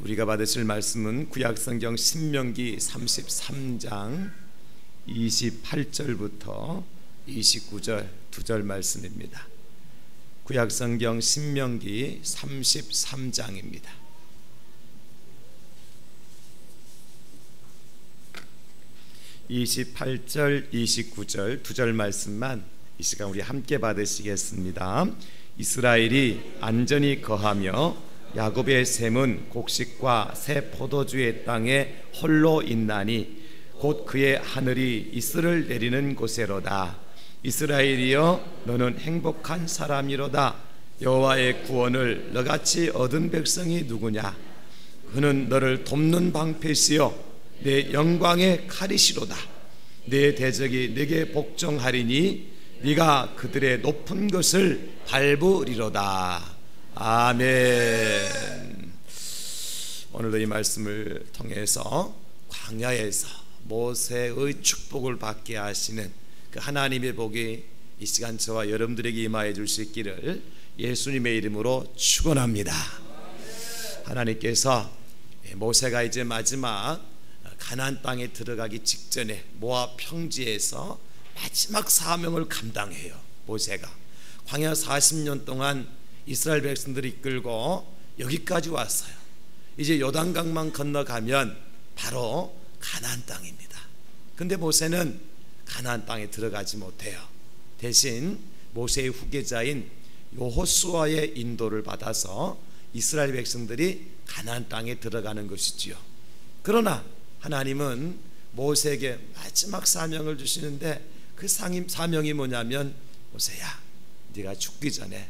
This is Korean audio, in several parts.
우리가 받으실 말씀은 구약성경 신명기 33장 28절부터 29절 2절 말씀입니다. 구약성경 신명기 33장입니다. 28절 29절 2절 말씀만 이 시간 우리 함께 받으시겠습니다. 이스라엘이 안전히 거하며 야곱의 샘은 곡식과 새 포도주의 땅에 홀로 있나니 곧 그의 하늘이 이슬을 내리는 곳에로다. 이스라엘이여 너는 행복한 사람이로다. 여호와의 구원을 너같이 얻은 백성이 누구냐? 그는 너를 돕는 방패시요 내 영광의 칼이시로다. 내 대적이 내게 복종하리니 네가 그들의 높은 것을 밟으리로다. 아멘. 오늘도 이 말씀을 통해서 광야에서 모세의 축복을 받게 하시는 그 하나님의 복이 이 시간 저와 여러분들에게 임하여 줄 수 있기를 예수님의 이름으로 축원합니다. 하나님께서 모세가 이제 마지막 가나안 땅에 들어가기 직전에 모압 평지에서 마지막 사명을 감당해요. 모세가 광야 40년 동안 이스라엘 백성들이 이끌고 여기까지 왔어요. 이제 요단강만 건너가면 바로 가나안 땅입니다. 근데 모세는 가나안 땅에 들어가지 못해요. 대신 모세의 후계자인 여호수아의 인도를 받아서 이스라엘 백성들이 가나안 땅에 들어가는 것이지요. 그러나 하나님은 모세에게 마지막 사명을 주시는데 그 사명이 뭐냐면, 모세야, 네가 죽기 전에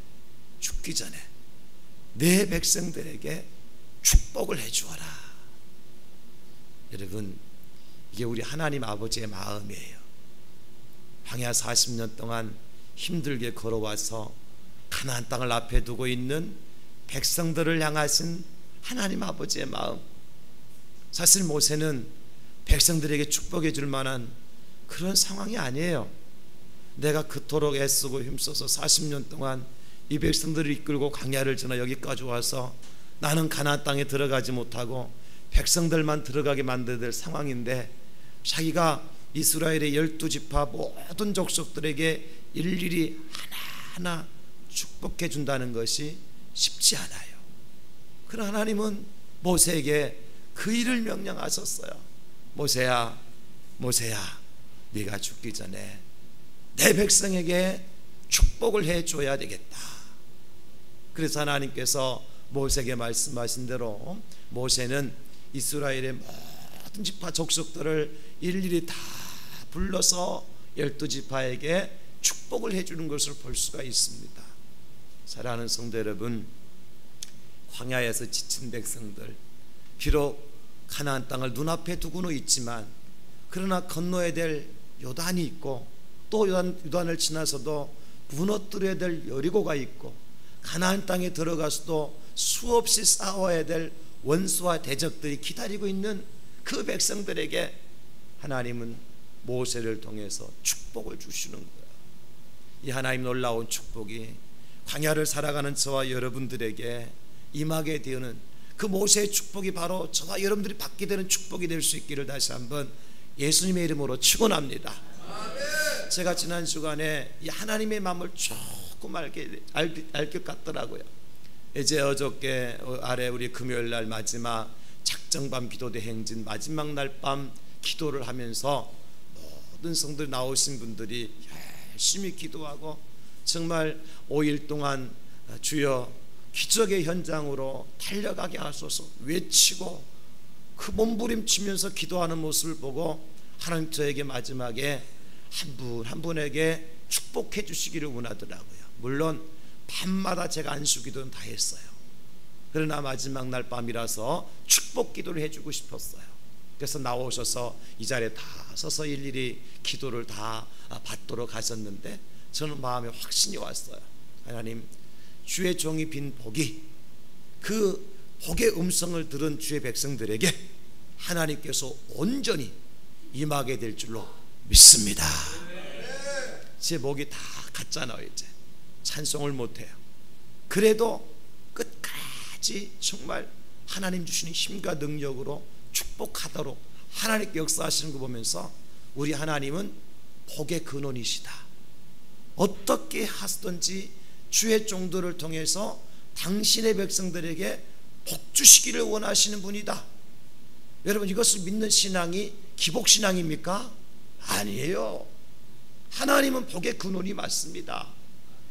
내 백성들에게 축복을 해주어라. 여러분, 이게 우리 하나님 아버지의 마음이에요. 광야 40년 동안 힘들게 걸어와서 가나안 땅을 앞에 두고 있는 백성들을 향하신 하나님 아버지의 마음. 사실 모세는 백성들에게 축복해 줄 만한 그런 상황이 아니에요. 내가 그토록 애쓰고 힘써서 40년 동안 이 백성들을 이끌고 광야를 지나 여기까지 와서 나는 가나안 땅에 들어가지 못하고 백성들만 들어가게 만들어야 될 상황인데, 자기가 이스라엘의 12지파 모든 족속들에게 일일이 하나하나 축복해 준다는 것이 쉽지 않아요. 그러나 하나님은 모세에게 그 일을 명령하셨어요. 모세야, 네가 죽기 전에 내 백성에게 축복을 해줘야 되겠다. 그래서 하나님께서 모세에게 말씀하신 대로 모세는 이스라엘의 모든 지파 족속들을 일일이 다 불러서 12지파에게 축복을 해주는 것을 볼 수가 있습니다. 사랑하는 성도 여러분, 광야에서 지친 백성들, 비록 가나안 땅을 눈앞에 두고는 있지만 그러나 건너야 될 요단이 있고, 또 요단을 지나서도 무너뜨려야 될 여리고가 있고, 가나안 땅에 들어가서도 수없이 싸워야 될 원수와 대적들이 기다리고 있는 그 백성들에게 하나님은 모세를 통해서 축복을 주시는 거예요. 이 하나님 놀라운 축복이 광야를 살아가는 저와 여러분들에게 임하게 되는 그 모세의 축복이 바로 저와 여러분들이 받게 되는 축복이 될 수 있기를 다시 한번 예수님의 이름으로 축원합니다. 제가 지난 주간에 이 하나님의 마음을 조금 알 것 같더라고요. 이제 어저께 아래 우리 금요일 날 마지막 작정밤 기도대 행진 마지막 날 밤 기도를 하면서 모든 성들 나오신 분들이 열심히 기도하고 정말 5일 동안 주여 기적의 현장으로 달려가게 하소서 외치고 그 몸부림치면서 기도하는 모습을 보고 하나님 저에게 마지막에 한 분 한 분에게 축복해 주시기를 원하더라고요. 물론 밤마다 제가 안수기도는 다 했어요. 그러나 마지막 날 밤이라서 축복 기도를 해주고 싶었어요. 그래서 나오셔서 이 자리에 다 서서 일일이 기도를 다 받도록 하셨는데, 저는 마음에 확신이 왔어요. 하나님, 주의 종이 빈 복이, 그 복의 음성을 들은 주의 백성들에게 하나님께서 온전히 임하게 될 줄로 믿습니다. 제 목이 다 갔잖아요. 이제 찬송을 못해요. 그래도 끝까지 정말 하나님 주시는 힘과 능력으로 축복하도록 하나님께 역사하시는 거 보면서 우리 하나님은 복의 근원이시다. 어떻게 하시든지 주의 종들을 통해서 당신의 백성들에게 복 주시기를 원하시는 분이다. 여러분, 이것을 믿는 신앙이 기복신앙입니까? 아니에요. 하나님은 복의 근원이 맞습니다.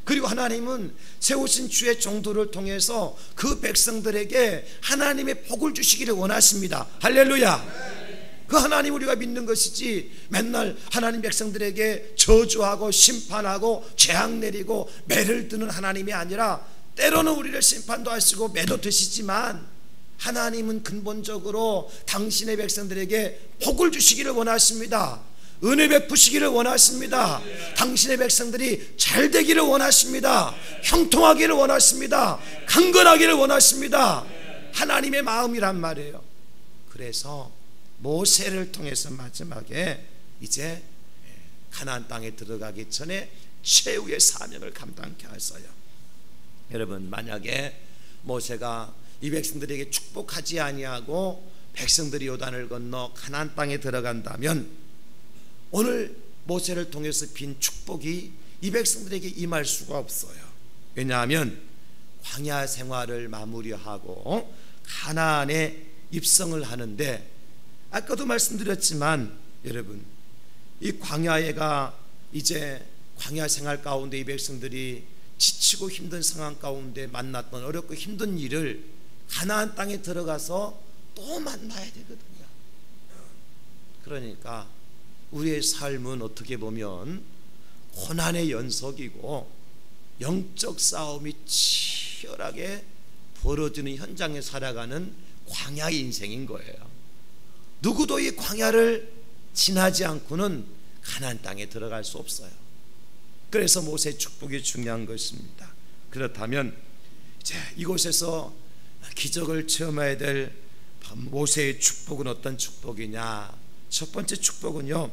그리고 하나님은 세우신 주의 종들을 통해서 그 백성들에게 하나님의 복을 주시기를 원하십니다. 할렐루야. 그 하나님 우리가 믿는 것이지 맨날 하나님 백성들에게 저주하고 심판하고 재앙 내리고 매를 드는 하나님이 아니라, 때로는 우리를 심판도 하시고 매도 드시지만 하나님은 근본적으로 당신의 백성들에게 복을 주시기를 원하십니다. 은혜 베푸시기를 원하십니다. 당신의 백성들이 잘 되기를 원하십니다. 형통하기를 원하십니다. 강건하기를 원하십니다. 하나님의 마음이란 말이에요. 그래서 모세를 통해서 마지막에 이제 가나안 땅에 들어가기 전에 최후의 사명을 감당케 하셔요. 여러분, 만약에 모세가 이 백성들에게 축복하지 아니하고 백성들이 요단을 건너 가나안 땅에 들어간다면 오늘 모세를 통해서 빈 축복이 이 백성들에게 임할 수가 없어요. 왜냐하면 광야 생활을 마무리하고 가나안에 입성을 하는데, 아까도 말씀드렸지만 여러분, 이 광야가 이제 광야 생활 가운데 이 백성들이 지치고 힘든 상황 가운데 만났던 어렵고 힘든 일을 가나안 땅에 들어가서 또 만나야 되거든요. 그러니까 우리의 삶은 어떻게 보면 고난의 연속이고 영적 싸움이 치열하게 벌어지는 현장에 살아가는 광야의 인생인 거예요. 누구도 이 광야를 지나지 않고는 가나안 땅에 들어갈 수 없어요. 그래서 모세의 축복이 중요한 것입니다. 그렇다면 이제 이곳에서 기적을 체험해야 될 모세의 축복은 어떤 축복이냐? 첫 번째 축복은요,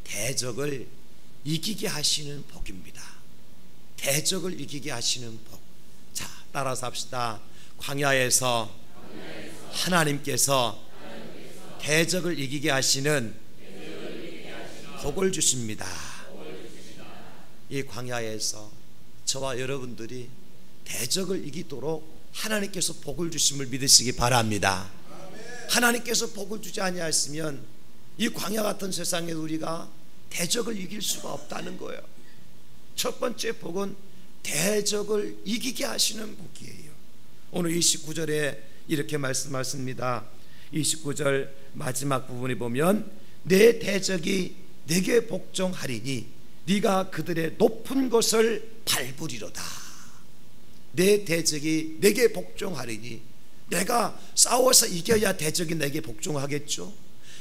대적을 이기게 하시는 복입니다. 대적을 이기게 하시는 복. 자, 따라서 합시다. 광야에서 하나님께서 대적을 이기게 하시는 복을 주십니다. 이 광야에서 저와 여러분들이 대적을 이기도록 하나님께서 복을 주심을 믿으시기 바랍니다. 하나님께서 복을 주지 아니하시면 이 광야 같은 세상에 우리가 대적을 이길 수가 없다는 거예요. 첫 번째 복은 대적을 이기게 하시는 복이에요. 오늘 29절에 이렇게 말씀하십니다. 29절 마지막 부분에 보면 내 대적이 내게 복종하리니 네가 그들의 높은 곳을 밟으리로다. 내 대적이 내게 복종하리니, 내가 싸워서 이겨야 대적이 내게 복종하겠죠.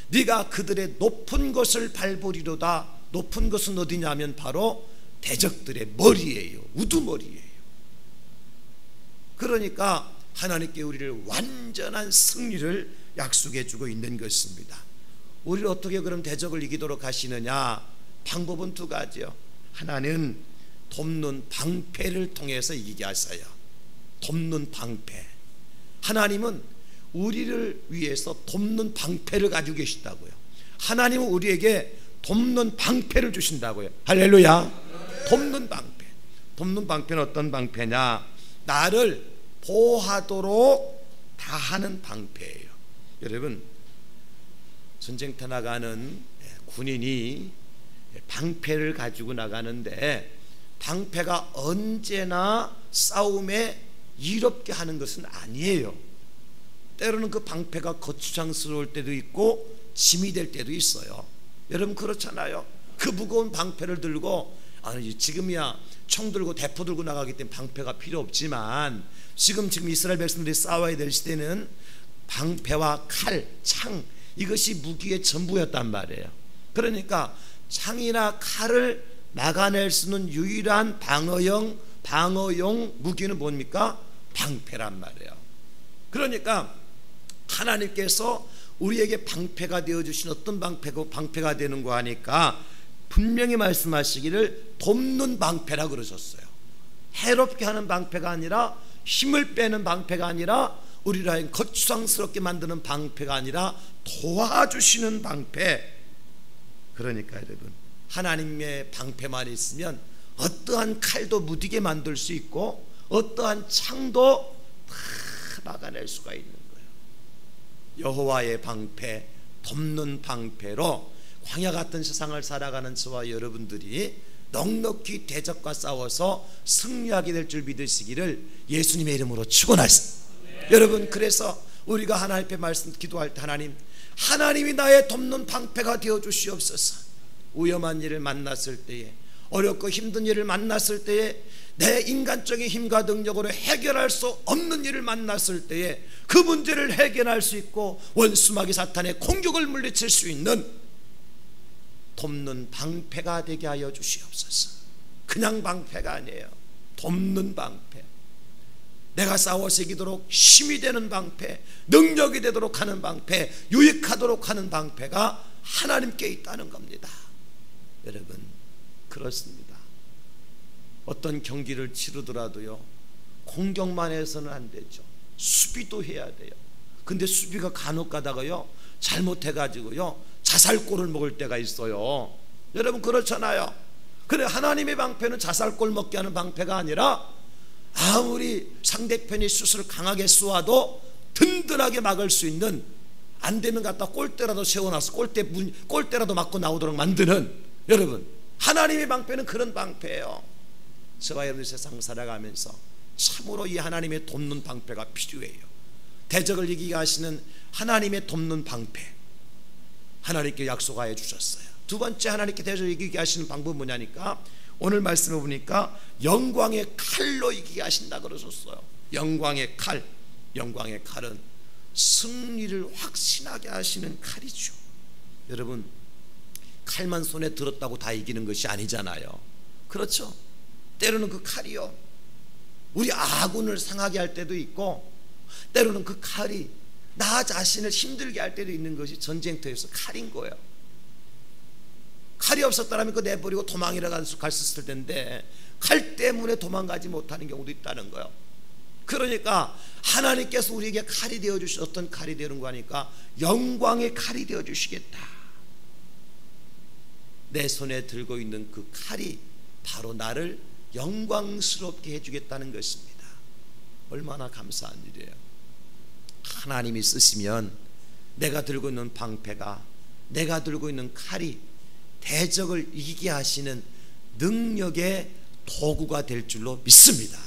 네가 그들의 높은 곳을 밟으리로다. 높은 곳은 어디냐면 바로 대적들의 머리예요. 우두머리예요. 그러니까 하나님께 우리를 완전한 승리를 약속해 주고 있는 것입니다. 우리를 어떻게 그럼 대적을 이기도록 하시느냐? 방법은 두 가지요. 하나는 돕는 방패를 통해서 이기게 하셔요. 돕는 방패. 하나님은 우리를 위해서 돕는 방패를 가지고 계시다고요. 하나님은 우리에게 돕는 방패를 주신다고요. 할렐루야. 돕는 방패. 돕는 방패는 어떤 방패냐? 나를 보호하도록 다 하는 방패예요. 여러분, 전쟁터 나가는 군인이 방패를 가지고 나가는데 방패가 언제나 싸움에 이롭게 하는 것은 아니에요. 때로는 그 방패가 거추장스러울 때도 있고 짐이 될 때도 있어요. 여러분 그렇잖아요. 그 무거운 방패를 들고, 아니 지금이야 총 들고 대포 들고 나가기 때문에 방패가 필요 없지만 지금 이스라엘 백성들이 싸워야 될 시대는 방패와 칼, 창, 이것이 무기의 전부였단 말이에요. 그러니까 창이나 칼을 막아낼 수 있는 유일한 방어용 무기는 뭡니까? 방패란 말이에요. 그러니까 하나님께서 우리에게 방패가 되어주신 어떤 방패가 되는 거 하니까 분명히 말씀하시기를 돕는 방패라 그러셨어요. 해롭게 하는 방패가 아니라, 힘을 빼는 방패가 아니라 우리를 하여금 거추장스럽게 만드는 방패가 아니라 도와주시는 방패. 그러니까 여러분, 하나님의 방패만 있으면 어떠한 칼도 무디게 만들 수 있고 어떠한 창도 다 막아낼 수가 있는 거예요. 여호와의 방패, 돕는 방패로 광야 같은 세상을 살아가는 저와 여러분들이 넉넉히 대적과 싸워서 승리하게 될 줄 믿으시기를 예수님의 이름으로 축원하십니다. 여러분, 그래서 우리가 하나님 앞에 말씀 기도할 때 하나님이 나의 돕는 방패가 되어 주시옵소서. 위험한 일을 만났을 때에, 어렵고 힘든 일을 만났을 때에, 내 인간적인 힘과 능력으로 해결할 수 없는 일을 만났을 때에 그 문제를 해결할 수 있고 원수마귀 사탄의 공격을 물리칠 수 있는 돕는 방패가 되게 하여 주시옵소서. 그냥 방패가 아니에요. 돕는 방패, 내가 싸워서 이기도록 힘이 되는 방패, 능력이 되도록 하는 방패, 유익하도록 하는 방패가 하나님께 있다는 겁니다. 여러분, 그렇습니다. 어떤 경기를 치르더라도요, 공격만 해서는 안 되죠. 수비도 해야 돼요. 근데 수비가 간혹 가다가요, 잘못해가지고요 자살골을 먹을 때가 있어요. 여러분, 그렇잖아요. 그래, 하나님의 방패는 자살골 먹게 하는 방패가 아니라 아무리 상대편이 슛을 강하게 쏘아도 든든하게 막을 수 있는, 안 되면 갖다 골대라도 세워놔서 골대라도 맞고 나오도록 만드는, 여러분, 하나님의 방패는 그런 방패예요. 저와 여러분이 세상 살아가면서 참으로 이 하나님의 돕는 방패가 필요해요. 대적을 이기게 하시는 하나님의 돕는 방패, 하나님께 약속하여 주셨어요. 두 번째, 하나님께 대적을 이기게 하시는 방법은 뭐냐니까, 오늘 말씀을 보니까 영광의 칼로 이기게 하신다 그러셨어요. 영광의 칼, 영광의 칼은 승리를 확신하게 하시는 칼이죠. 여러분, 칼만 손에 들었다고 다 이기는 것이 아니잖아요. 그렇죠? 때로는 그 칼이요, 우리 아군을 상하게 할 때도 있고, 때로는 그 칼이 나 자신을 힘들게 할 때도 있는 것이 전쟁터에서 칼인 거예요. 칼이 없었다면 그거 내버리고 도망이라 갈 수 있을 텐데, 칼 때문에 도망가지 못하는 경우도 있다는 거예요. 그러니까 하나님께서 우리에게 칼이 되어주시, 어떤 칼이 되는 거 하니까 영광의 칼이 되어주시겠다. 내 손에 들고 있는 그 칼이 바로 나를 영광스럽게 해주겠다는 것입니다. 얼마나 감사한 일이에요. 하나님이 쓰시면 내가 들고 있는 방패가, 내가 들고 있는 칼이 대적을 이기게 하시는 능력의 도구가 될 줄로 믿습니다.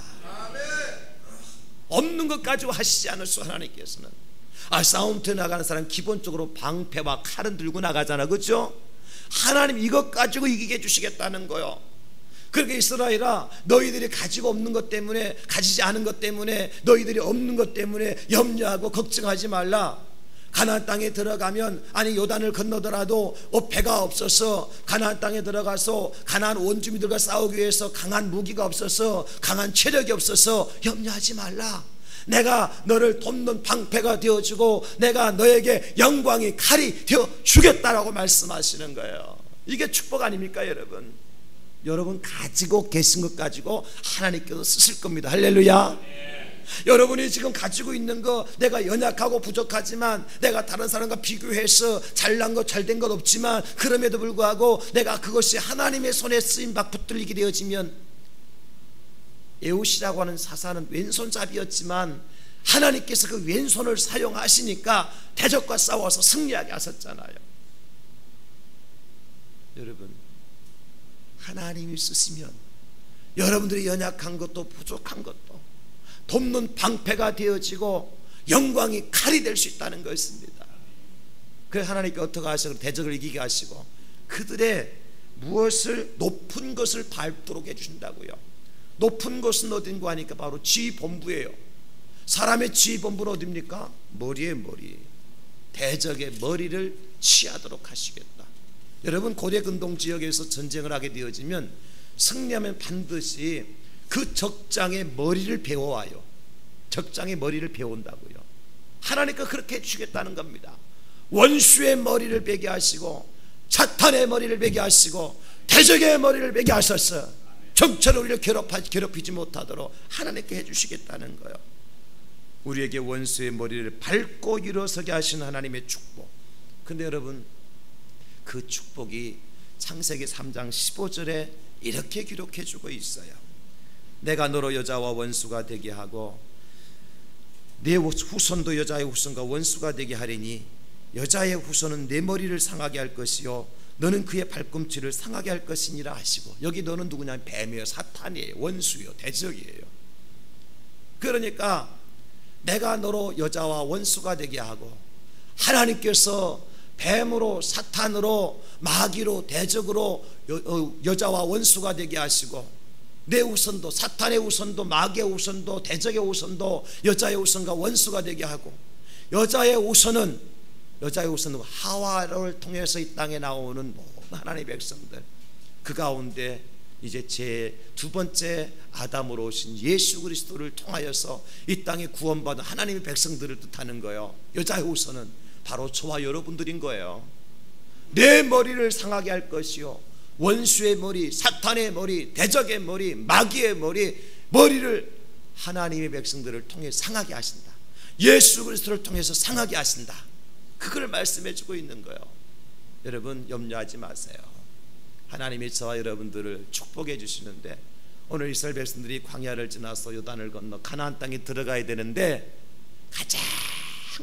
없는 것 가지고 하시지 않으시오. 하나님께서는 싸움터에 나가는 사람 기본적으로 방패와 칼은 들고 나가잖아, 그렇죠? 하나님 이것 가지고 이기게 해주시겠다는 거요. 그렇게 이스라엘아, 너희들이 가지고 없는 것 때문에, 가지지 않은 것 때문에, 너희들이 없는 것 때문에 염려하고 걱정하지 말라. 가나안 땅에 들어가면, 아니 요단을 건너더라도 배가 없어서 가나안 땅에 들어가서 가나안 원주민들과 싸우기 위해서 강한 무기가 없어서, 강한 체력이 없어서 염려하지 말라. 내가 너를 돕는 방패가 되어주고 내가 너에게 영광의 칼이 되어주겠다라고 말씀하시는 거예요. 이게 축복 아닙니까 여러분? 여러분 가지고 계신 것 가지고 하나님께서 쓰실 겁니다. 할렐루야. 여러분이 지금 가지고 있는 거, 내가 연약하고 부족하지만, 내가 다른 사람과 비교해서 잘난 것, 잘된 것 없지만, 그럼에도 불구하고 내가 그것이 하나님의 손에 쓰임 받 붙들리게 되어지면, 에웃이라고 하는 사사는 왼손잡이였지만 하나님께서 그 왼손을 사용하시니까 대적과 싸워서 승리하게 하셨잖아요. 여러분, 하나님이 쓰시면 여러분들이 연약한 것도 부족한 것도 돕는 방패가 되어지고 영광이 칼이 될 수 있다는 것입니다. 그래서 하나님께 어떻게 하시고 대적을 이기게 하시고 그들의 무엇을 높은 것을 밟도록 해주신다고요. 높은 것은 어딘가 하니까 바로 지휘본부예요. 사람의 지휘본부는 어디입니까? 머리에 머리. 대적의 머리를 치하도록 하시겠다. 여러분, 고대 근동 지역에서 전쟁을 하게 되어지면 승리하면 반드시 그 적장의 머리를 베어와요. 적장의 머리를 베어온다고요. 하나님께서 그렇게 해주시겠다는 겁니다. 원수의 머리를 베게 하시고 사탄의 머리를 베게 하시고 대적의 머리를 베게 하셔서 정체로 우리를 괴롭히지 못하도록 하나님께 해주시겠다는 거예요. 우리에게 원수의 머리를 밟고 일어서게 하시는 하나님의 축복. 근데 여러분, 그 축복이 창세기 3장 15절에 이렇게 기록해 주고 있어요. 내가 너로 여자와 원수가 되게 하고 내 후손도 여자의 후손과 원수가 되게 하리니 여자의 후손은 내 머리를 상하게 할 것이요 너는 그의 발꿈치를 상하게 할 것이니라 하시고, 여기 너는 누구냐? 뱀이에요. 사탄이에요. 원수요. 대적이에요. 그러니까 내가 너로 여자와 원수가 되게 하고, 하나님께서 뱀으로, 사탄으로, 마귀로, 대적으로 여자와 원수가 되게 하시고, 내 후손도, 사탄의 후손도, 마귀의 후손도, 대적의 후손도 여자의 후손과 원수가 되게 하고, 여자의 후손은 하와를 통해서 이 땅에 나오는 모든 하나님의 백성들, 그 가운데 이제 제 두 번째 아담으로 오신 예수 그리스도를 통하여서 이 땅에 구원받은 하나님의 백성들을 뜻하는 거예요. 여자의 후손은 바로 저와 여러분들인 거예요. 내 머리를 상하게 할 것이요 원수의 머리, 사탄의 머리, 대적의 머리, 마귀의 머리를 하나님의 백성들을 통해 상하게 하신다. 예수 그리스도를 통해서 상하게 하신다. 그걸 말씀해 주고 있는 거예요. 여러분, 염려하지 마세요. 하나님이 저와 여러분들을 축복해 주시는데, 오늘 이스라엘 백성들이 광야를 지나서 요단을 건너 가나안 땅에 들어가야 되는데, 가장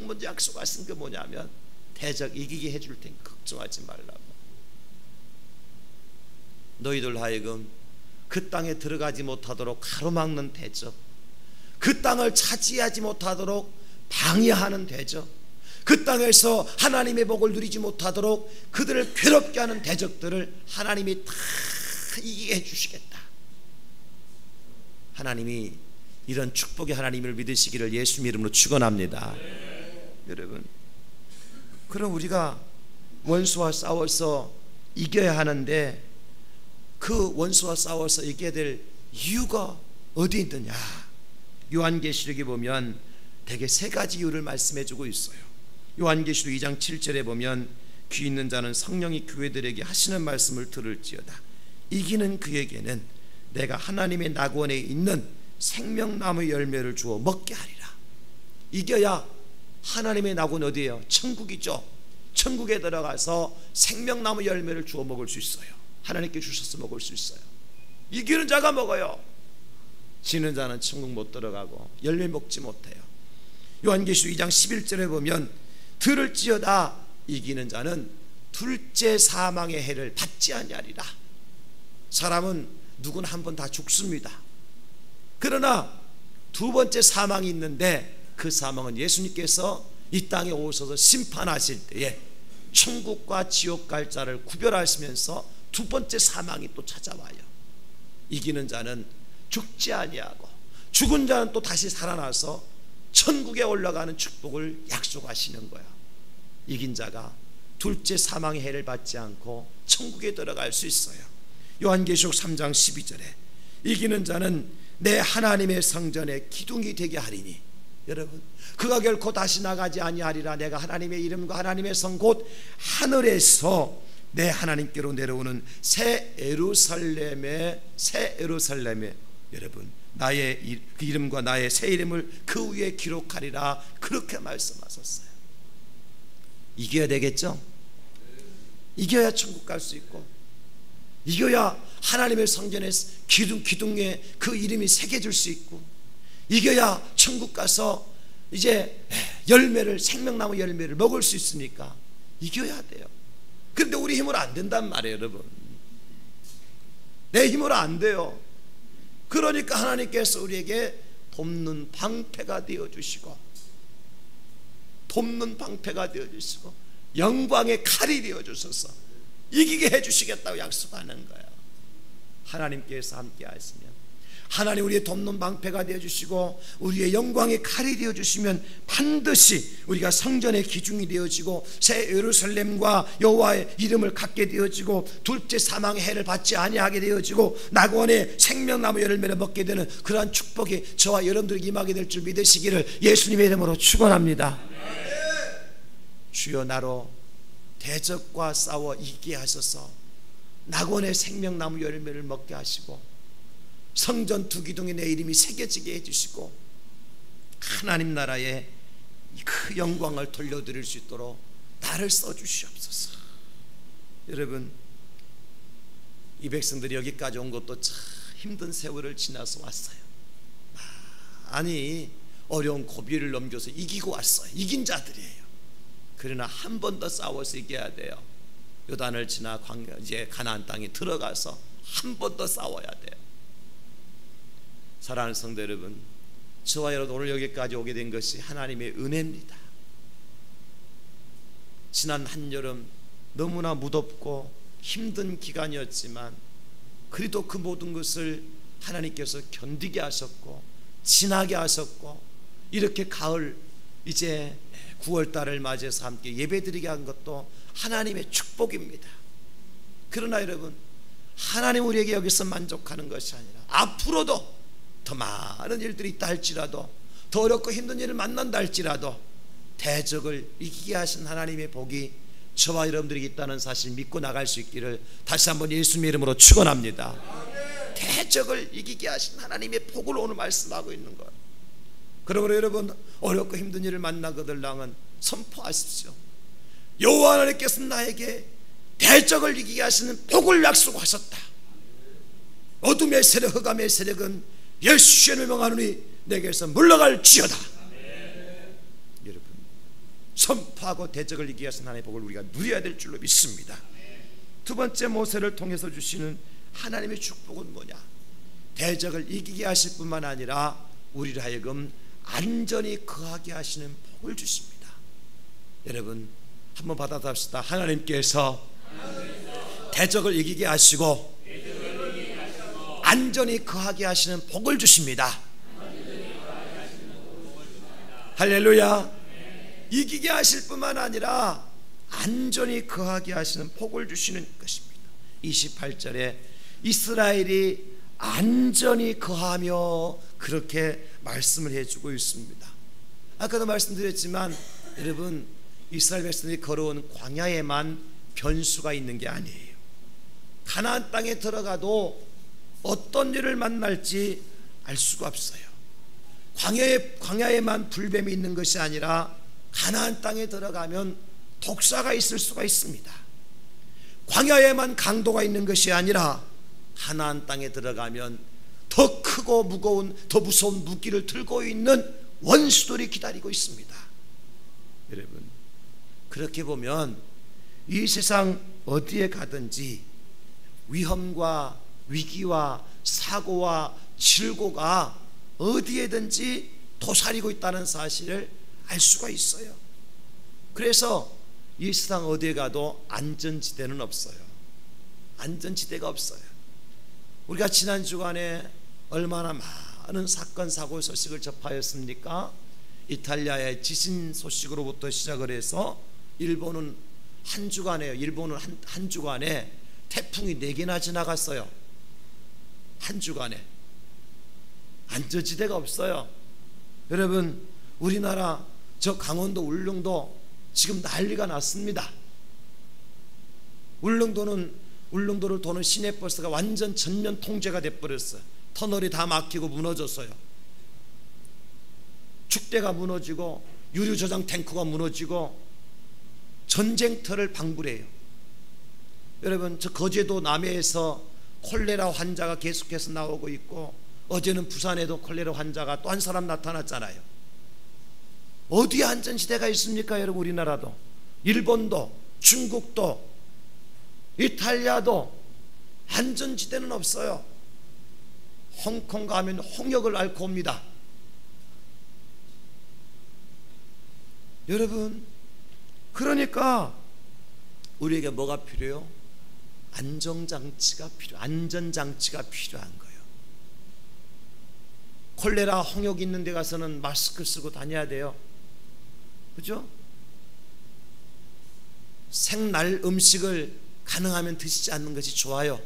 먼저 약속하신 게 뭐냐면 대적 이기게 해줄 테니 걱정하지 말라고. 너희들 하여금 그 땅에 들어가지 못하도록 가로막는 대적, 그 땅을 차지하지 못하도록 방해하는 대적, 그 땅에서 하나님의 복을 누리지 못하도록 그들을 괴롭게 하는 대적들을 하나님이 다 이기게 해주시겠다. 하나님이 이런 축복의 하나님을 믿으시기를 예수 이름으로 축원합니다. 여러분, 그럼 우리가 원수와 싸워서 이겨야 하는데, 그 원수와 싸워서 이겨야 될 이유가 어디 있느냐? 요한계시록에 보면 대개 세 가지 이유를 말씀해 주고 있어요. 요한계시록 2장 7절에 보면 귀 있는 자는 성령이 교회들에게 하시는 말씀을 들을지어다. 이기는 그에게는 내가 하나님의 낙원에 있는 생명나무 열매를 주어 먹게 하리라. 이겨야 하나님의 낙원 어디예요? 천국이죠. 천국에 들어가서 생명나무 열매를 주어 먹을 수 있어요. 하나님께 주셔서 먹을 수 있어요. 이기는 자가 먹어요. 지는 자는 천국 못 들어가고 열매 먹지 못해요. 요한계시록 2장 11절에 보면 들을지어다 이기는 자는 둘째 사망의 해를 받지 아니하리라. 사람은 누구나 한 번 다 죽습니다. 그러나 두 번째 사망이 있는데, 그 사망은 예수님께서 이 땅에 오셔서 심판하실 때에 천국과 지옥 갈 자를 구별하시면서 두 번째 사망이 또 찾아와요. 이기는 자는 죽지 아니하고 죽은 자는 또 다시 살아나서 천국에 올라가는 축복을 약속하시는 거야. 이긴 자가 둘째 사망의 해를 받지 않고 천국에 들어갈 수 있어요. 요한계시록 3장 12절에 이기는 자는 내 하나님의 성전에 기둥이 되게 하리니, 여러분, 그가 결코 다시 나가지 아니하리라. 내가 하나님의 이름과 하나님의 성 곧 하늘에서 내 하나님께로 내려오는 새 예루살렘에 여러분, 나의 그 이름과 나의 새 이름을 그 위에 기록하리라. 그렇게 말씀하셨어요. 이겨야 되겠죠? 이겨야 천국 갈 수 있고, 이겨야 하나님의 성전에 기둥에 그 이름이 새겨질 수 있고, 이겨야 천국 가서 이제 열매를, 생명나무 열매를 먹을 수 있으니까 이겨야 돼요. 그런데 우리 힘으로 안 된단 말이에요, 여러분. 내 힘으로 안 돼요. 그러니까 하나님께서 우리에게 돕는 방패가 되어주시고, 영광의 칼이 되어주셔서 이기게 해주시겠다고 약속하는 거예요. 하나님께서 함께 하시면, 하나님 우리의 돕는 방패가 되어주시고 우리의 영광의 칼이 되어주시면 반드시 우리가 성전의 기둥이 되어지고 새 예루살렘과 여호와의 이름을 갖게 되어지고 둘째 사망의 해를 받지 아니하게 되어지고 낙원의 생명나무 열매를 먹게 되는 그러한 축복이 저와 여러분들에게 임하게 될 줄 믿으시기를 예수님의 이름으로 축원합니다. 주여, 나로 대적과 싸워 이기게 하셔서 낙원의 생명나무 열매를 먹게 하시고 성전 두 기둥에 내 이름이 새겨지게 해주시고 하나님 나라에 그 영광을 돌려드릴 수 있도록 나를 써주시옵소서. 여러분, 이 백성들이 여기까지 온 것도 참 힘든 세월을 지나서 왔어요. 아니 어려운 고비를 넘겨서 이기고 왔어요. 이긴 자들이에요. 그러나 한 번 더 싸워서 이겨야 돼요. 요단을 지나 이제 가나안 땅에 들어가서 한 번 더 싸워야 돼요. 사랑하는 성도 여러분, 저와 여러분 오늘 여기까지 오게 된 것이 하나님의 은혜입니다. 지난 한여름 너무나 무덥고 힘든 기간이었지만 그래도 그 모든 것을 하나님께서 견디게 하셨고 지나게 하셨고, 이렇게 가을 이제 9월달을 맞이해서 함께 예배드리게 한 것도 하나님의 축복입니다. 그러나 여러분, 하나님 우리에게 여기서 만족하는 것이 아니라 앞으로도 더 많은 일들이 있다 할지라도, 더 어렵고 힘든 일을 만난다 할지라도 대적을 이기게 하신 하나님의 복이 저와 여러분들에게 있다는 사실 믿고 나갈 수 있기를 다시 한번 예수님의 이름으로 축원합니다. 대적을 이기게 하신 하나님의 복을 오늘 말씀하고 있는 것. 그러므로 여러분, 어렵고 힘든 일을 만나거들랑은 선포하십시오. 여호와 하나님께서 나에게 대적을 이기게 하시는 복을 약속하셨다. 어둠의 세력, 흑암의 세력은 예수의 이름을 명하노니 내게서 물러갈지어다. 여러분, 선포하고 대적을 이기게 하신 하나님의 복을 우리가 누려야 될 줄로 믿습니다. 두 번째, 모세를 통해서 주시는 하나님의 축복은 뭐냐? 대적을 이기게 하실 뿐만 아니라 우리를 하여금 안전히 거하게 하시는 복을 주십니다. 여러분, 한번 받아답시다. 하나님께서 대적을 이기게 하시고 안전히 거하게 하시는 복을 주십니다. 할렐루야. 이기게 하실 뿐만 아니라 안전히 거하게 하시는 복을 주시는 것입니다. 28절에 이스라엘이 안전히 거하며 그렇게 말씀을 해주고 있습니다. 아까도 말씀드렸지만 여러분, 이스라엘 백성들이 걸어온 광야에만 변수가 있는 게 아니에요. 가나안 땅에 들어가도 어떤 일을 만날지 알 수가 없어요. 광야에만 불뱀이 있는 것이 아니라 가나안 땅에 들어가면 독사가 있을 수가 있습니다. 광야에만 강도가 있는 것이 아니라 가나안 땅에 들어가면 더 크고 무거운, 더 무서운 무기를 들고 있는 원수들이 기다리고 있습니다. 여러분, 그렇게 보면 이 세상 어디에 가든지 위험과 위기와 사고와 질고가 어디에든지 도사리고 있다는 사실을 알 수가 있어요. 그래서 이 세상 어디에 가도 안전지대는 없어요. 안전지대가 없어요. 우리가 지난 주간에 얼마나 많은 사건 사고 소식을 접하였습니까? 이탈리아의 지진 소식으로부터 시작을 해서 일본은 한 주간에요. 일본은 한 주간에 태풍이 4개나 지나갔어요. 한 주간에. 안전지대가 없어요. 여러분, 우리나라 저 강원도 울릉도 지금 난리가 났습니다. 울릉도를 도는 시내버스가 완전 전면 통제가 돼버렸어요. 터널이 다 막히고 무너졌어요. 축대가 무너지고 유류 저장 탱크가 무너지고 전쟁터를 방불해요. 여러분, 저 거제도 남해에서 콜레라 환자가 계속해서 나오고 있고, 어제는 부산에도 콜레라 환자가 또 한 사람 나타났잖아요. 어디에 안전지대가 있습니까? 여러분, 우리나라도, 일본도, 중국도, 이탈리아도 안전지대는 없어요. 홍콩 가면 홍역을 앓고 옵니다. 여러분, 그러니까 우리에게 뭐가 필요해요? 안전장치가 필요한 거예요. 콜레라, 홍역 있는 데 가서는 마스크 쓰고 다녀야 돼요. 그죠? 생날 음식을 가능하면 드시지 않는 것이 좋아요.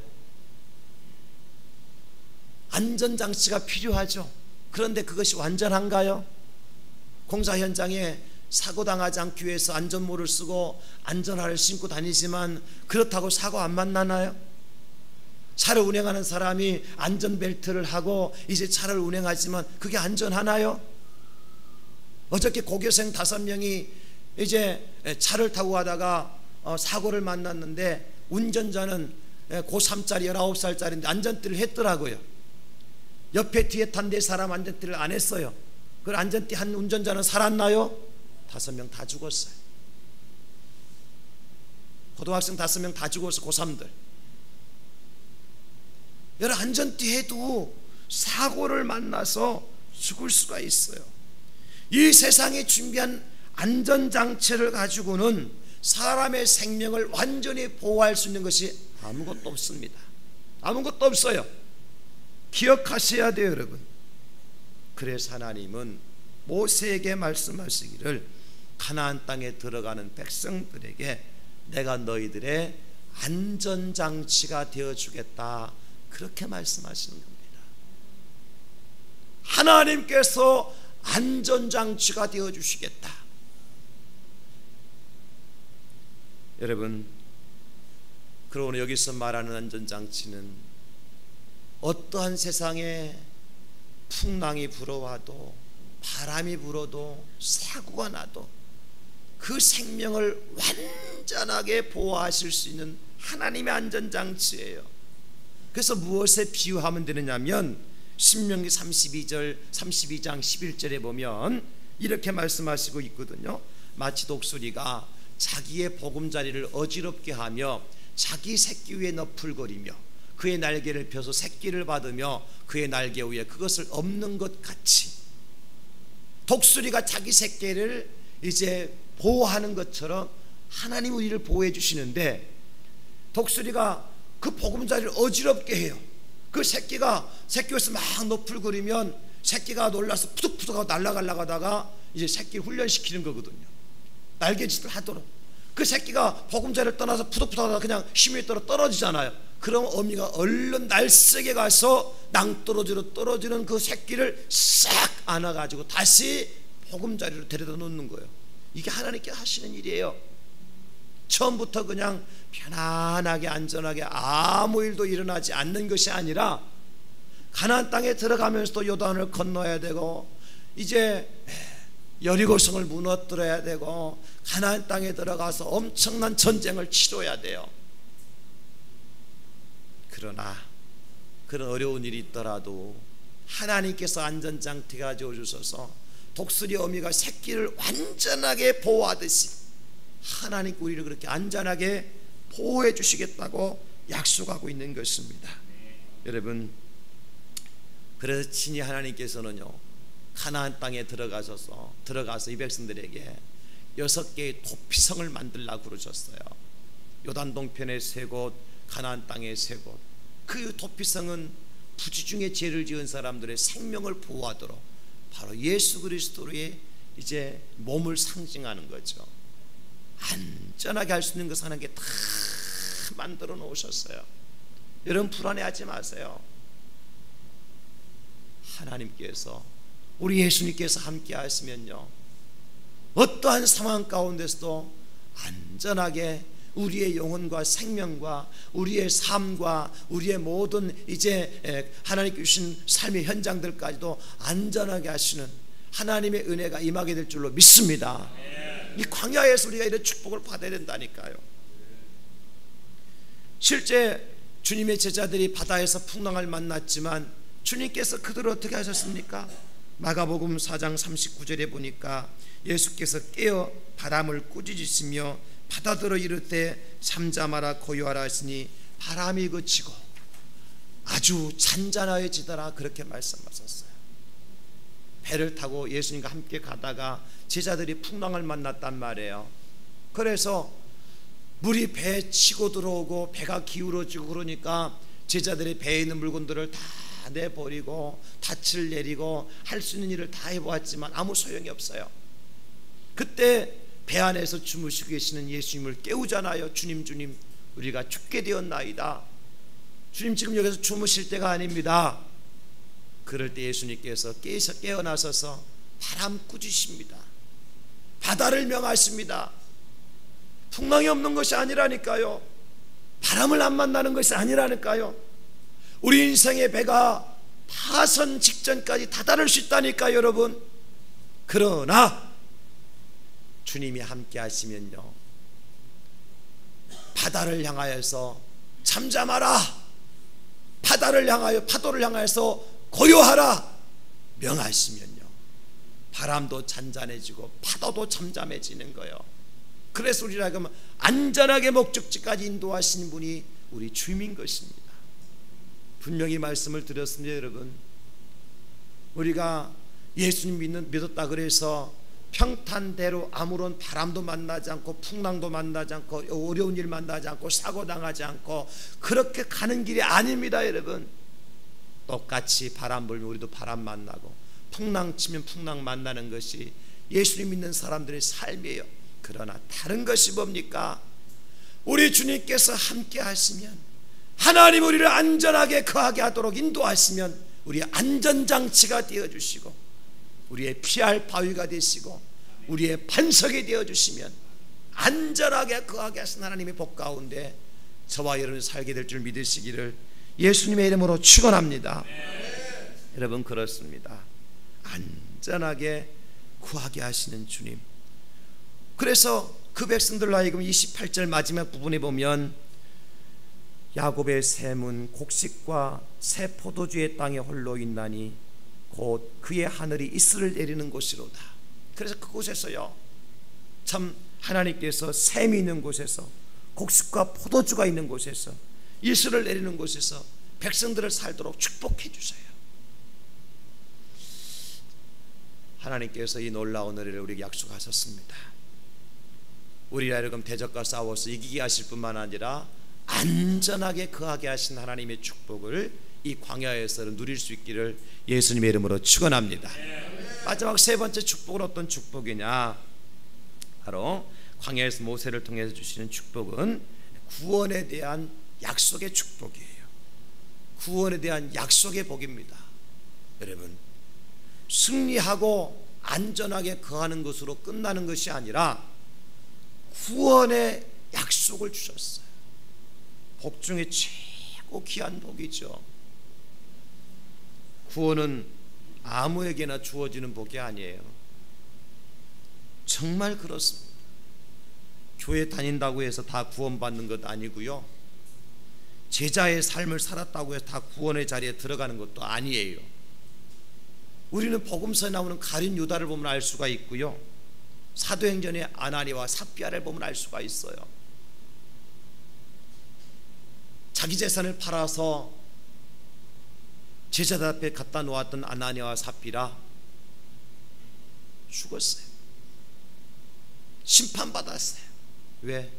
안전장치가 필요하죠. 그런데 그것이 완전한가요? 공사 현장에 사고당하지 않기 위해서 안전모를 쓰고 안전화를 신고 다니지만 그렇다고 사고 안 만나나요? 차를 운행하는 사람이 안전벨트를 하고 이제 차를 운행하지만 그게 안전하나요? 어저께 고교생 5명이 이제 차를 타고 가다가 사고를 만났는데 운전자는 고3짜리 19살짜리인데 안전띠를 했더라고요. 옆에 뒤에 탄 4사람 안전띠를 안 했어요. 그 안전띠 한 운전자는 살았나요? 5명 다 죽었어요. 고등학생 5명 다 죽었어. 고3들. 여러분, 안전띠 해도 사고를 만나서 죽을 수가 있어요. 이 세상에 준비한 안전장치를 가지고는 사람의 생명을 완전히 보호할 수 있는 것이 아무것도 없습니다. 아무것도 없어요. 기억하셔야 돼요, 여러분. 그래서 하나님은 모세에게 말씀하시기를 가나안 땅에 들어가는 백성들에게 내가 너희들의 안전장치가 되어주겠다, 그렇게 말씀하시는 겁니다. 하나님께서 안전장치가 되어주시겠다. 여러분, 그러므로 여기서 말하는 안전장치는 어떠한 세상에 풍랑이 불어와도 바람이 불어도 사고가 나도 그 생명을 완전하게 보호하실 수 있는 하나님의 안전장치예요. 그래서 무엇에 비유하면 되느냐면 신명기 32장 11절에 보면 이렇게 말씀하시고 있거든요. 마치 독수리가 자기의 보금자리를 어지럽게 하며 자기 새끼 위에 너풀거리며 그의 날개를 펴서 새끼를 받으며 그의 날개 위에 그것을 엎는 것 같이, 독수리가 자기 새끼를 이제 보호하는 것처럼 하나님 우리를 보호해 주시는데, 독수리가 그 보금자리를 어지럽게 해요. 그 새끼에서 막 너풀거리면 새끼가 놀라서 푸득푸득하고 날아가려고 하다가 이제 새끼를 훈련시키는 거거든요. 날개짓을 하도록. 그 새끼가 보금자리를 떠나서 푸득푸득하다가 그냥 힘이 떨어지잖아요. 그럼 어미가 얼른 날쌔게 가서 낭떠러지로 떨어지는 그 새끼를 싹 안아가지고 다시 보금자리로 데려다 놓는 거예요. 이게 하나님께 하시는 일이에요. 처음부터 그냥 편안하게 안전하게 아무 일도 일어나지 않는 것이 아니라 가나안 땅에 들어가면서도 요단을 건너야 되고 이제 여리고성을 무너뜨려야 되고 가나안 땅에 들어가서 엄청난 전쟁을 치러야 돼요. 그러나 그런 어려운 일이 있더라도 하나님께서 안전장치 가지고 주셔서 독수리 어미가 새끼를 완전하게 보호하듯이 하나님 우리를 그렇게 안전하게 보호해 주시겠다고 약속하고 있는 것입니다. 여러분, 그래서 친히 하나님께서는요 가나안 땅에 들어가서 이 백성들에게 6개의 도피성을 만들라고 그러셨어요. 요단 동편의 3곳, 가나안 땅의 3곳. 그 도피성은 부지중에 죄를 지은 사람들의 생명을 보호하도록 바로 예수 그리스도의 이제 몸을 상징하는 거죠. 안전하게 할 수 있는 것을 하나님께 다 만들어 놓으셨어요. 여러분, 불안해하지 마세요. 하나님께서, 우리 예수님께서 함께 하시면요 어떠한 상황 가운데서도 안전하게 우리의 영혼과 생명과 우리의 삶과 우리의 모든 이제 하나님께 주신 삶의 현장들까지도 안전하게 하시는 하나님의 은혜가 임하게 될 줄로 믿습니다. 이 광야에서 우리가 이런 축복을 받아야 된다니까요. 실제 주님의 제자들이 바다에서 풍랑을 만났지만 주님께서 그들을 어떻게 하셨습니까? 마가복음 4장 39절에 보니까 예수께서 깨어 바람을 꾸짖으시며 바다들어 이르되 잠잠하라 고요하라 하시니 바람이 그치고 아주 잔잔하여지더라, 그렇게 말씀하셨어요. 배를 타고 예수님과 함께 가다가 제자들이 풍랑을 만났단 말이에요. 그래서 물이 배에 치고 들어오고 배가 기울어지고 그러니까 제자들이 배에 있는 물건들을 다 내버리고 닻을 내리고 할 수 있는 일을 다 해보았지만 아무 소용이 없어요. 그때 배 안에서 주무시고 계시는 예수님을 깨우잖아요. 주님, 우리가 죽게 되었나이다. 주님, 지금 여기서 주무실 때가 아닙니다. 그럴 때 예수님께서 깨어나셔서 바람 꾸짖으십니다. 바다를 명하십니다. 풍랑이 없는 것이 아니라니까요. 바람을 안 만나는 것이 아니라니까요. 우리 인생의 배가 파선 직전까지 다다를 수 있다니까요. 여러분, 그러나 주님이 함께 하시면요, 바다를 향하여서 잠잠하라, 바다를 향하여 파도를 향하여서 고요하라 명하시면요, 바람도 잔잔해지고 파도도 잠잠해지는 거예요. 그래서 우리가 그러면 안전하게 목적지까지 인도하시는 분이 우리 주님인 것입니다. 분명히 말씀을 드렸습니다. 여러분, 우리가 예수님 믿었다 그래서 평탄대로 아무런 바람도 만나지 않고 풍랑도 만나지 않고 어려운 일 만나지 않고 사고 당하지 않고 그렇게 가는 길이 아닙니다. 여러분, 똑같이 바람 불면 우리도 바람 만나고 풍랑 치면 풍랑 만나는 것이 예수님 믿는 사람들의 삶이에요. 그러나 다른 것이 뭡니까? 우리 주님께서 함께 하시면, 하나님 우리를 안전하게 거하게 하도록 인도하시면 우리의 안전장치가 되어주시고 우리의 피할 바위가 되시고 우리의 반석이 되어주시면 안전하게 거하게 하신 하나님의 복 가운데 저와 여러분이 살게 될 줄 믿으시기를 예수님의 이름으로 축원합니다. 여러분, 그렇습니다. 안전하게 구하게 하시는 주님. 그래서 그 백성들로 하여금 28절 마지막 부분에 보면 야곱의 샘은 곡식과 새 포도주의 땅에 홀로 있나니 곧 그의 하늘이 이슬을 내리는 곳이로다. 그래서 그곳에서요, 참 하나님께서 샘이 있는 곳에서, 곡식과 포도주가 있는 곳에서, 이슬을 내리는 곳에서 백성들을 살도록 축복해 주세요. 하나님께서 이 놀라운 은혜를 우리에게 약속하셨습니다. 우리가 여러분 대적과 싸워서 이기게 하실 뿐만 아니라 안전하게 거하게 하신 하나님의 축복을 이 광야에서는 누릴 수 있기를 예수님의 이름으로 축원합니다. 마지막 세 번째 축복은 어떤 축복이냐? 바로 광야에서 모세를 통해서 주시는 축복은 구원에 대한 약속의 축복이에요. 구원에 대한 약속의 복입니다. 여러분, 승리하고 안전하게 거하는 것으로 끝나는 것이 아니라 구원의 약속을 주셨어요. 복 중에 최고 귀한 복이죠. 구원은 아무에게나 주어지는 복이 아니에요. 정말 그렇습니다. 교회 다닌다고 해서 다 구원받는 것 아니고요, 제자의 삶을 살았다고 해서 다 구원의 자리에 들어가는 것도 아니에요. 우리는 복음서에 나오는 가룟 유다를 보면 알 수가 있고요, 사도행전의 아나니와 삽비아를 보면 알 수가 있어요. 자기 재산을 팔아서 제자들 앞에 갖다 놓았던 아나니와 삽비라 죽었어요. 심판받았어요. 왜?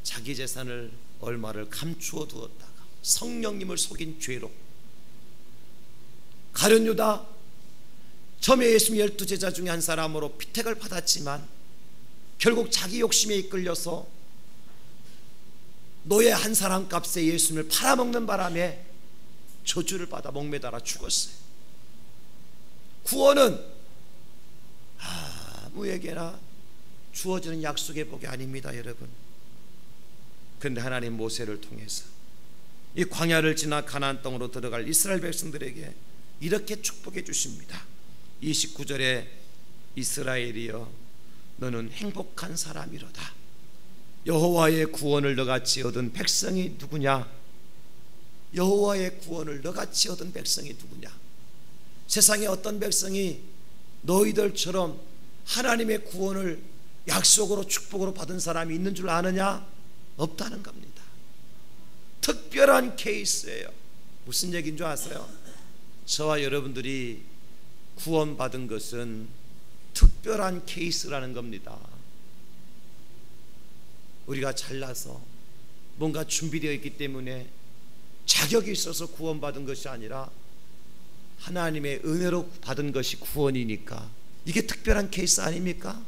자기 재산을 얼마를 감추어 두었다가 성령님을 속인 죄로. 가룟 유다, 처음에 예수님 12제자 중에 한 사람으로 피택을 받았지만 결국 자기 욕심에 이끌려서 노예 한 사람 값에 예수님을 팔아먹는 바람에 저주를 받아 목매달아 죽었어요. 구원은 아무에게나 주어지는 약속의 복이 아닙니다, 여러분. 그런데 하나님 모세를 통해서 이 광야를 지나 가나안 땅으로 들어갈 이스라엘 백성들에게 이렇게 축복해 주십니다. 29절에 이스라엘이여 너는 행복한 사람이로다. 여호와의 구원을 너같이 얻은 백성이 누구냐? 여호와의 구원을 너같이 얻은 백성이 누구냐? 세상에 어떤 백성이 너희들처럼 하나님의 구원을 약속으로 축복으로 받은 사람이 있는 줄 아느냐? 없다는 겁니다. 특별한 케이스예요. 무슨 얘기인 줄 아세요? 저와 여러분들이 구원받은 것은 특별한 케이스라는 겁니다. 우리가 잘나서 뭔가 준비되어 있기 때문에 자격이 있어서 구원받은 것이 아니라 하나님의 은혜로 받은 것이 구원이니까 이게 특별한 케이스 아닙니까?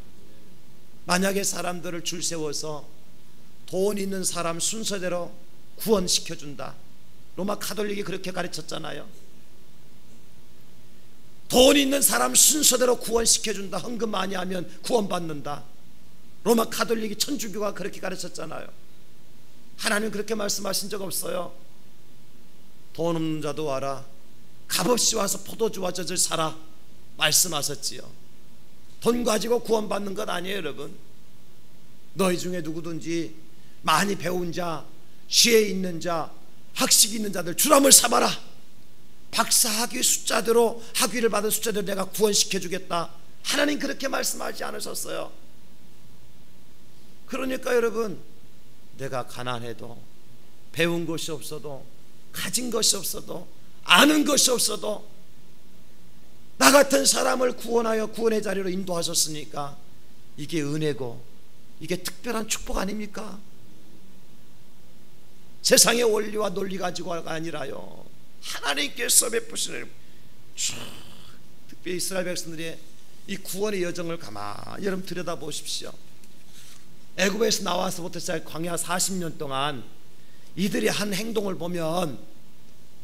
만약에 사람들을 줄 세워서 돈 있는 사람 순서대로 구원시켜준다. 로마 가톨릭이 그렇게 가르쳤잖아요. 돈 있는 사람 순서대로 구원시켜준다. 헌금 많이 하면 구원받는다. 로마 가톨릭이 천주교가 그렇게 가르쳤잖아요. 하나님 그렇게 말씀하신 적 없어요. 돈 없는 자도 와라. 값없이 와서 포도주와 젖을 사라. 말씀하셨지요. 돈 가지고 구원받는 것 아니에요, 여러분. 너희 중에 누구든지 많이 배운 자, 지혜 있는 자, 학식 있는 자들 주람을 삼아라. 박사학위 숫자대로, 학위를 받은 숫자대로 내가 구원시켜 주겠다. 하나님 그렇게 말씀하지 않으셨어요. 그러니까 여러분, 내가 가난해도, 배운 것이 없어도, 가진 것이 없어도, 아는 것이 없어도 나 같은 사람을 구원하여 구원의 자리로 인도하셨으니까 이게 은혜고 이게 특별한 축복 아닙니까? 세상의 원리와 논리 가지고가 아니라요, 하나님께서 베푸시는, 특별히 이스라엘 백성들의 이 구원의 여정을 가만히 여러분 들여다보십시오. 애굽에서 나와서부터 시작 광야 40년 동안 이들이 한 행동을 보면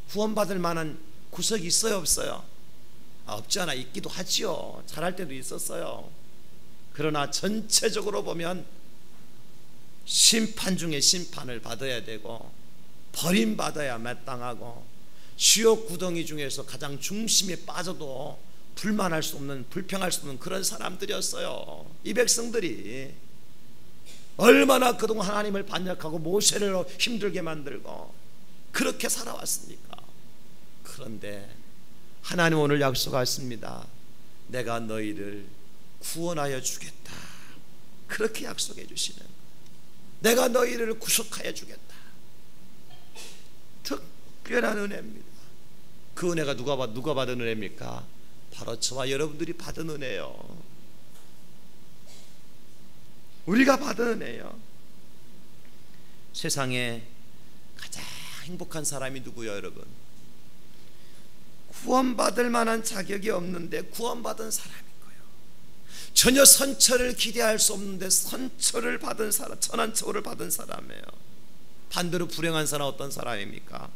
구원받을 만한 구석이 있어요, 없어요? 없지 않아 있기도 하지요. 잘할 때도 있었어요. 그러나 전체적으로 보면 심판 중에 심판을 받아야 되고 버림받아야 마땅하고 지옥 구덩이 중에서 가장 중심에 빠져도 불만할 수 없는, 불평할 수 없는 그런 사람들이었어요. 이 백성들이 얼마나 그동안 하나님을 반역하고 모세를 힘들게 만들고 그렇게 살아왔습니까? 그런데 하나님 오늘 약속하십니다. 내가 너희를 구원하여 주겠다. 그렇게 약속해 주시는, 내가 너희를 구속하여 주겠다. 특별한 은혜입니다. 그 은혜가 누가 받은 은혜입니까? 바로 저와 여러분들이 받은 은혜요. 우리가 받은 은혜요. 세상에 가장 행복한 사람이 누구요, 여러분? 구원받을 만한 자격이 없는데 구원받은 사람인 거예요. 전혀 선처를 기대할 수 없는데 선처를 받은 사람, 천한 처우를 받은 사람이에요. 반대로 불행한 사람 어떤 사람입니까?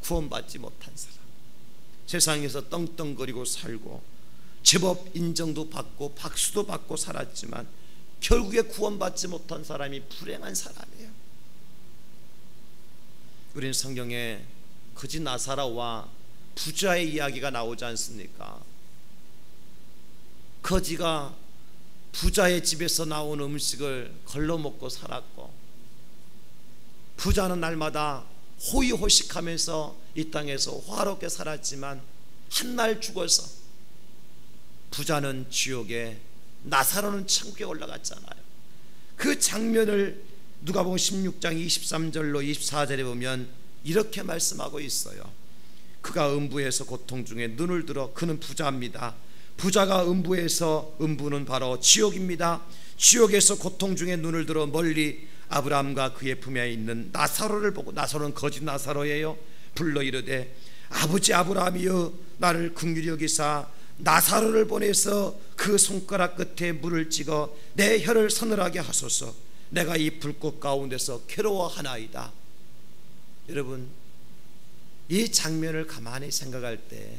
구원받지 못한 사람. 세상에서 떵떵거리고 살고 제법 인정도 받고 박수도 받고 살았지만 결국에 구원받지 못한 사람이 불행한 사람이에요. 우리는 성경에 거지 나사로와 부자의 이야기가 나오지 않습니까? 거지가 부자의 집에서 나온 음식을 걸러 먹고 살았고, 부자는 날마다 호의호식하면서 이 땅에서 화롭게 살았지만 한날 죽어서 부자는 지옥에, 나사로는 천국에 올라갔잖아요. 그 장면을 누가복음 16장 23절로 24절에 보면 이렇게 말씀하고 있어요. 그가 음부에서 고통 중에 눈을 들어, 그는 부자입니다. 부자가 음부에서, 음부는 바로 지옥입니다. 지옥에서 고통 중에 눈을 들어 멀리 아브라함과 그의 품에 있는 나사로를 보고, 나사로는 거짓 나사로예요. 불러 이르되 아버지 아브라함이여 나를 긍휼히 여기사 나사로를 보내서 그 손가락 끝에 물을 찍어 내 혀를 서늘하게 하소서. 내가 이 불꽃 가운데서 괴로워하나이다. 여러분, 이 장면을 가만히 생각할 때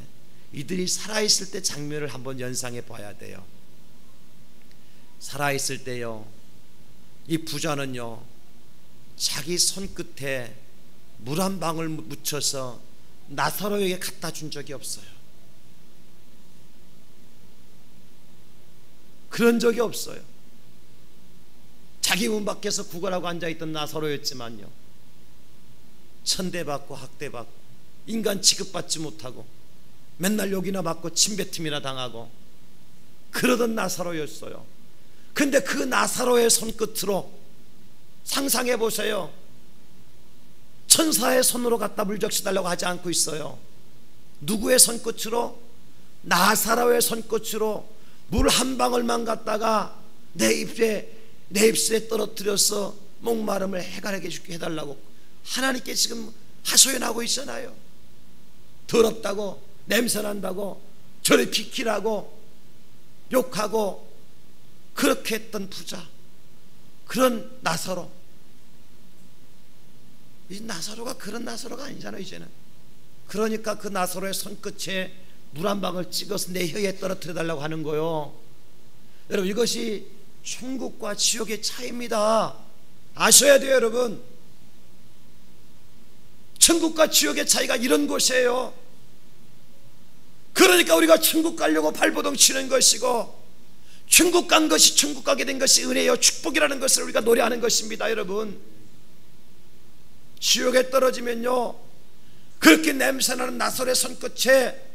이들이 살아있을 때 장면을 한번 연상해 봐야 돼요. 살아있을 때요, 이 부자는요 자기 손끝에 물 한 방울 묻혀서 나사로에게 갖다 준 적이 없어요. 그런 적이 없어요. 자기 문 밖에서 구걸하고 앉아있던 나사로였지만요, 천대받고 학대받고 인간 취급받지 못하고 맨날 욕이나 맞고 침뱉음이나 당하고 그러던 나사로였어요. 근데 그 나사로의 손끝으로, 상상해 보세요, 천사의 손으로 갖다 물 적시달라고 하지 않고 있어요. 누구의 손끝으로? 나사로의 손끝으로 물 한 방울만 갖다가 내 입술에 떨어뜨려서 목마름을 해결하게 해달라고 하나님께 지금 하소연하고 있잖아요. 더럽다고, 냄새난다고, 저리 비키라고 욕하고 그렇게 했던 부자, 그런 나사로. 이 나사로가 그런 나사로가 아니잖아요 이제는. 그러니까 그 나사로의 손끝에 물 한 방울 찍어서 내 혀에 떨어뜨려 달라고 하는 거요. 여러분, 이것이 천국과 지옥의 차이입니다. 아셔야 돼요 여러분. 천국과 지옥의 차이가 이런 곳이에요. 그러니까 우리가 천국 가려고 발버둥 치는 것이고, 천국 간 것이, 천국 가게 된 것이 은혜요 축복이라는 것을 우리가 노래하는 것입니다. 여러분, 지옥에 떨어지면요, 그렇게 냄새나는 나솔의 손끝에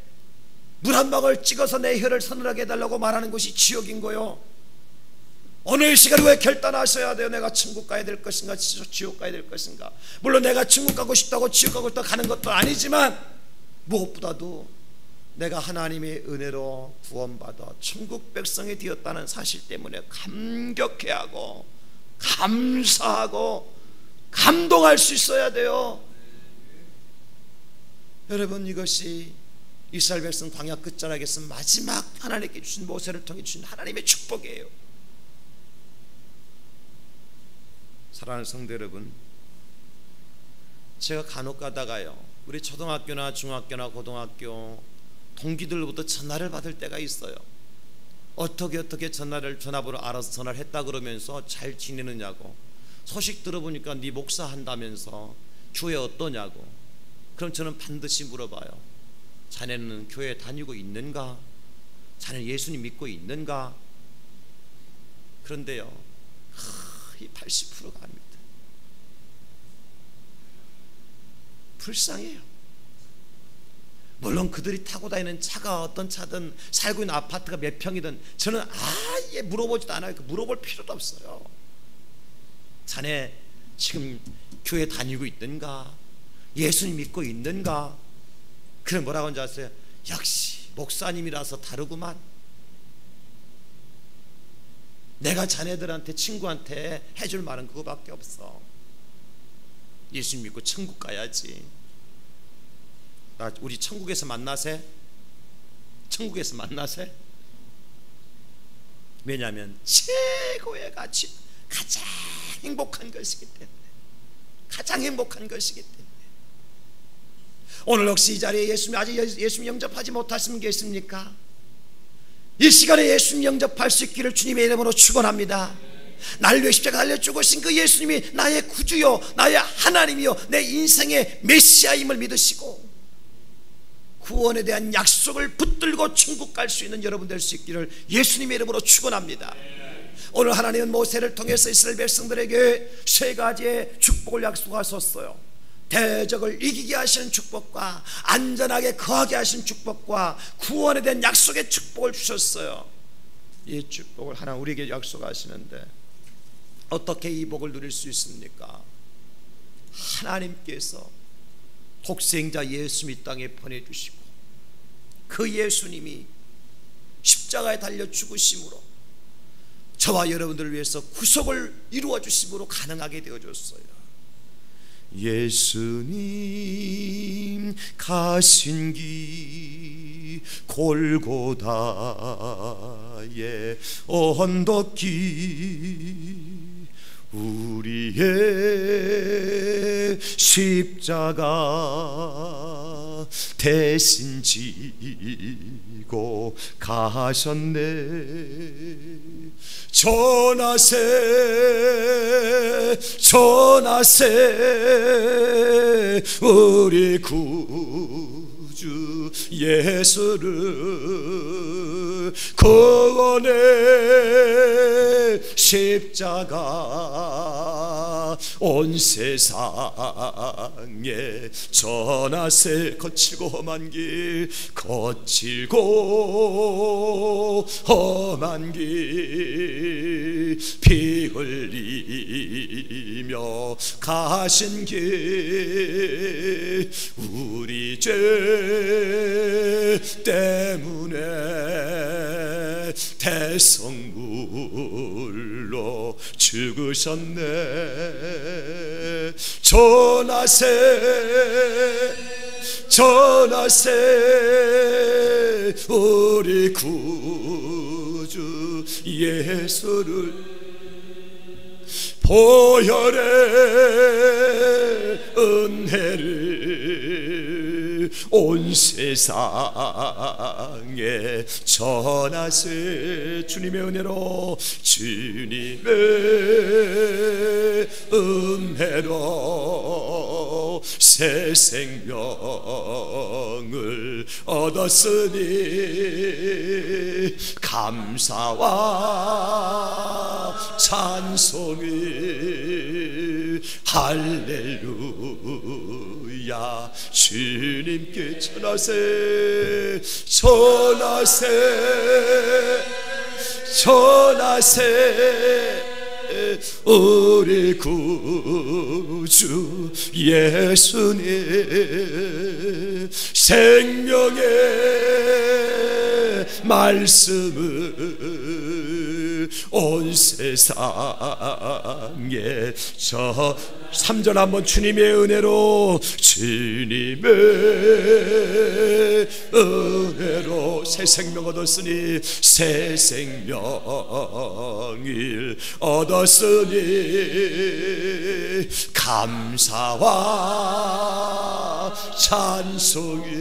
물 한 방울 찍어서 내 혀를 서늘하게 해달라고 말하는 것이 지옥인 거요. 오늘 시간에 왜 결단하셔야 돼요? 내가 천국 가야 될 것인가, 지옥 가야 될 것인가? 물론 내가 천국 가고 싶다고 지옥 가고 싶다고 가는 것도 아니지만, 무엇보다도 내가 하나님의 은혜로 구원받아 천국 백성이 되었다는 사실 때문에 감격해야 하고, 감사하고, 감동할 수 있어야 돼요. 여러분, 이것이 이스라엘 백성 광야 끝자락에서 마지막 하나님께 주신, 모세를 통해 주신 하나님의 축복이에요. 사랑하는 성도 여러분, 제가 간혹 가다가요, 우리 초등학교나 중학교나 고등학교 동기들로부터 전화를 받을 때가 있어요. 어떻게 전화번호 알아서 전화를 했다 그러면서 잘 지내느냐고, 소식 들어보니까 네 목사 한다면서 교회 어떠냐고. 그럼 저는 반드시 물어봐요. 자네는 교회 다니고 있는가? 자네는 예수님 믿고 있는가? 그런데요, 이 80%가 합니다. 불쌍해요. 물론 그들이 타고 다니는 차가 어떤 차든, 살고 있는 아파트가 몇 평이든 저는 아예 물어보지도 않아요. 물어볼 필요도 없어요. 자네 지금 교회 다니고 있는가? 예수님 믿고 있는가? 그럼 뭐라고 하는지 아세요? 역시 목사님이라서 다르구만. 내가 자네들한테, 친구한테 해줄 말은 그거밖에 없어. 예수님 믿고 천국 가야지. 우리 천국에서 만나세? 천국에서 만나세? 왜냐하면 최고의 가치, 가장 행복한 것이기 때문에, 가장 행복한 것이기 때문에. 오늘 혹시 이 자리에 아직 예수님 영접하지 못하신 분 계십니까? 이 시간에 예수님 영접할 수 있기를 주님의 이름으로 축원합니다. 나를 위해 십자가 달려 죽으신 그 예수님이 나의 구주요, 나의 하나님이요, 내 인생의 메시아임을 믿으시고 구원에 대한 약속을 붙들고 천국 갈 수 있는 여러분 될 수 있기를 예수님의 이름으로 축원합니다. 오늘 하나님은 모세를 통해서 이스라엘 백성들에게 세 가지의 축복을 약속하셨어요. 대적을 이기게 하시는 축복과 안전하게 거하게 하시는 축복과 구원에 대한 약속의 축복을 주셨어요. 이 축복을 하나 우리에게 약속하시는데 어떻게 이 복을 누릴 수 있습니까? 하나님께서 독생자 예수 이 땅에 보내주시고 그 예수님이 십자가에 달려 죽으심으로 저와 여러분들을 위해서 구속을 이루어 주심으로 가능하게 되어졌어요. 예수님 가신 길 골고다의 언덕길 우리의 십자가 대신 지고 가셨네. 전하세 전하세 우리 구주 예수를 구원의 십자가 온 세상에 전하세. 거칠고 험한 길 거칠고 험한 길 피 흘리며 가신 길 우리 죄 때문에 대성물로 죽으셨네. 전하세 전하세 우리 구주 예수를 보혈의 은혜를 온 세상에 전하세. 주님의 은혜로 주님의 은혜로 새 생명을 얻었으니 감사와 찬송을 할렐루야. 주님께 전하세 전하세 전하세 우리 구주 예수님 생명의 말씀을 온 세상에 저 3절 한번 주님의 은혜로 주님의 은혜로 새 생명 얻었으니 새 생명을 얻었으니 감사와 찬송을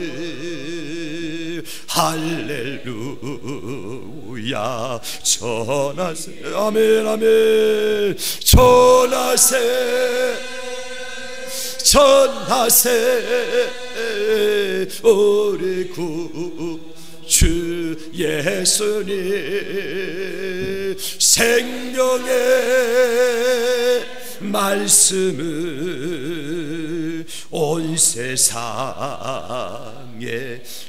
할렐루야. 전하세 아멘 아멘 전하세 전하세 우리 구주 예수님 생명의 말씀을 온 세상에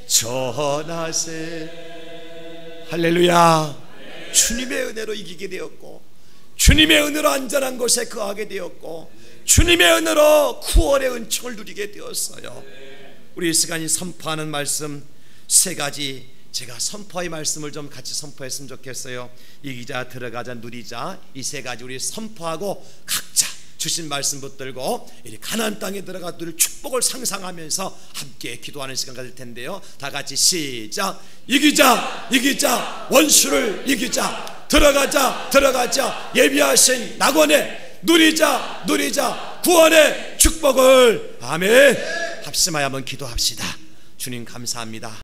전하세. 할렐루야. 주님의 은혜로 이기게 되었고 주님의 은혜로 안전한 곳에 거하게 되었고 주님의 은혜로 구원의 은총을 누리게 되었어요. 우리 이 시간이 선포하는 말씀 세 가지 제가 선포의 말씀을 좀 같이 선포했으면 좋겠어요. 이기자 들어가자 누리자 이 세 가지 우리 선포하고 각자 주신 말씀 붙들고 이 가나안 땅에 들어가 누릴 축복을 상상하면서 함께 기도하는 시간 가질 텐데요. 다 같이 시작. 이기자 이기자 원수를 이기자 들어가자 들어가자 예비하신 낙원에 누리자 누리자 구원의 축복을. 아멘. 합심하여 한번 기도합시다. 주님 감사합니다.